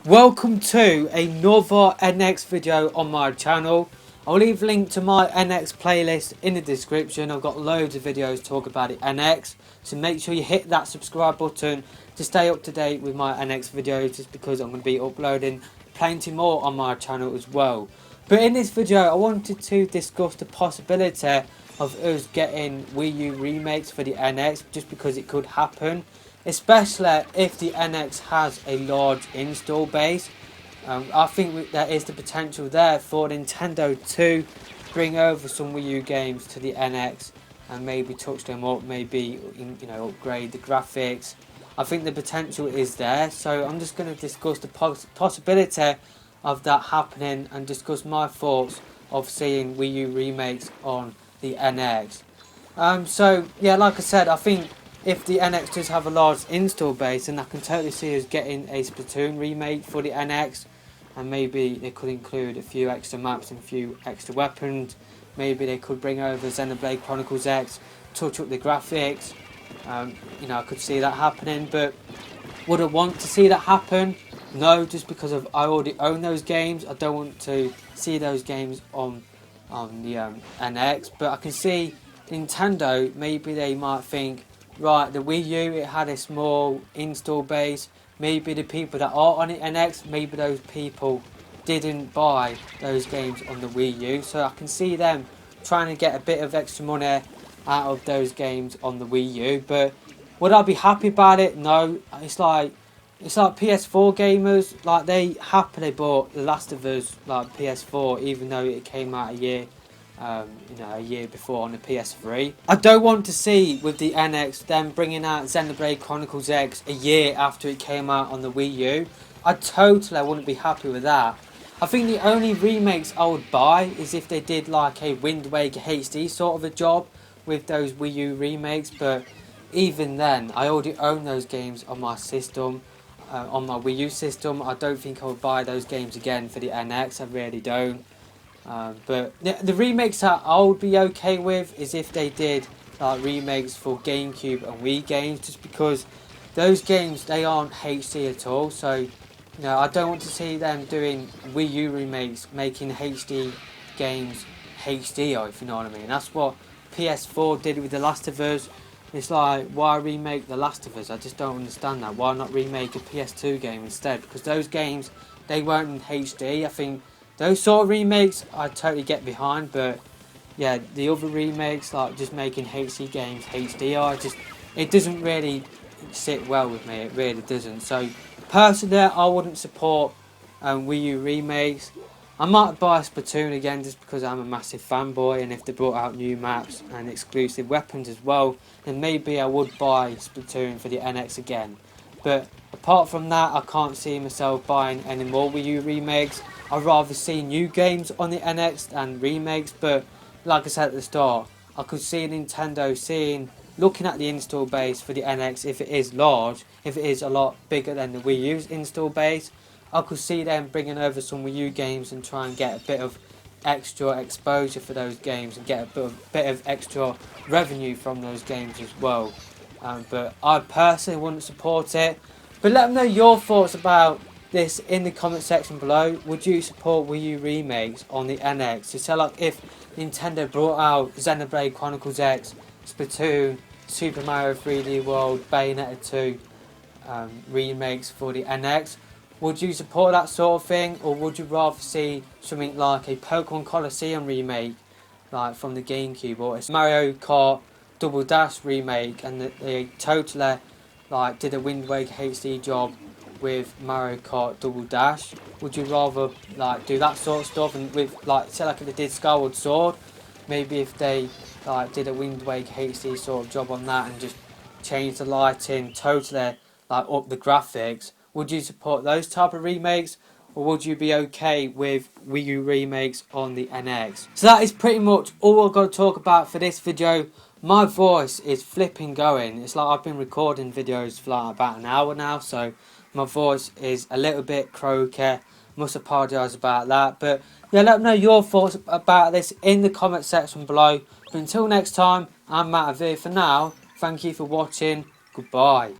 Welcome to another NX video on my channel. I'll leave a link to my NX playlist in the description. I've got loads of videos to talk about the NX, so make sure you hit that subscribe button to stay up to date with my NX videos, just because I'm going to be uploading plenty more on my channel as well. But in this video I wanted to discuss the possibility of us getting Wii U remakes for the NX, just because it could happen, especially if the NX has a large install base. I think there is the potential there for Nintendo to bring over some Wii U games to the NX and maybe touch them up, maybe upgrade the graphics. I think the potential is there, so I'm just going to discuss the possibility of that happening and discuss my thoughts of seeing Wii U remakes on the NX. So yeah, like I said, I think if the NX does have a large install base, then I can totally see us getting a Splatoon remake for the NX, and maybe they could include a few extra maps and a few extra weapons. Maybe they could bring over Xenoblade Chronicles X, touch up the graphics. I could see that happening, but would I want to see that happen? No, just because I already own those games. I don't want to see those games on the NX, but I can see Nintendo, maybe they might think, right, the Wii U, it had a small install base. Maybe the people that are on the NX, maybe those people didn't buy those games on the Wii U. So I can see them trying to get a bit of extra money out of those games on the Wii U. But would I be happy about it? No. It's like PS4 gamers, like they happily bought The Last of Us like PS4, even though it came out a year before on the PS3. I don't want to see with the NX them bringing out Xenoblade Chronicles X a year after it came out on the Wii U. I wouldn't be happy with that. I think the only remakes I would buy is if they did like a Wind Waker HD sort of a job with those Wii U remakes, but even then, I already own those games on my system, on my Wii U system. I don't think I would buy those games again for the NX, I really don't. But the remakes that I would be okay with is if they did like remakes for GameCube and Wii games, just because those games, they aren't HD at all. So I don't want to see them doing Wii U remakes, making HD games HD, if you know what I mean. That's what PS4 did with The Last of Us. It's like, why remake The Last of Us? I just don't understand that. Why not remake a PS2 game instead? Because those games, they weren't in HD. I think those sort of remakes I totally get behind, but yeah, the other remakes, like just making HD games HD, it doesn't really sit well with me. It really doesn't. So personally, I wouldn't support Wii U remakes. I might buy Splatoon again just because I'm a massive fanboy, and if they brought out new maps and exclusive weapons as well, then maybe I would buy Splatoon for the NX again. But apart from that, I can't see myself buying any more Wii U remakes. I'd rather see new games on the NX than remakes, but like I said at the start, I could see Nintendo looking at the install base for the NX, if it is large, if it is a lot bigger than the Wii U's install base, I could see them bringing over some Wii U games and try and get a bit of extra exposure for those games and get a bit of extra revenue from those games as well. But I personally wouldn't support it. But let me know your thoughts about this in the comment section below. Would you support Wii U remakes on the NX? So like if Nintendo brought out Xenoblade Chronicles X, Splatoon, Super Mario 3D World, Bayonetta 2 remakes for the NX, would you support that sort of thing, or would you rather see something like a Pokemon Colosseum remake, like from the GameCube, or a Mario Kart Double Dash remake, and they totally like did a Wind Waker HD job with Mario Kart Double Dash? Would you rather like do that sort of stuff, and with like say like if they did Skyward Sword, maybe if they like did a Wind Waker HD sort of job on that and just change the lighting, totally like up the graphics? Would you support those type of remakes, or would you be okay with Wii U remakes on the NX? So that is pretty much all I've got to talk about for this video. My voice is flipping going. It's like I've been recording videos for like about an hour now, so my voice is a little bit croaky. Must apologise about that. But yeah, let me know your thoughts about this in the comment section below. But until next time, I'm Matt V. For now, thank you for watching. Goodbye.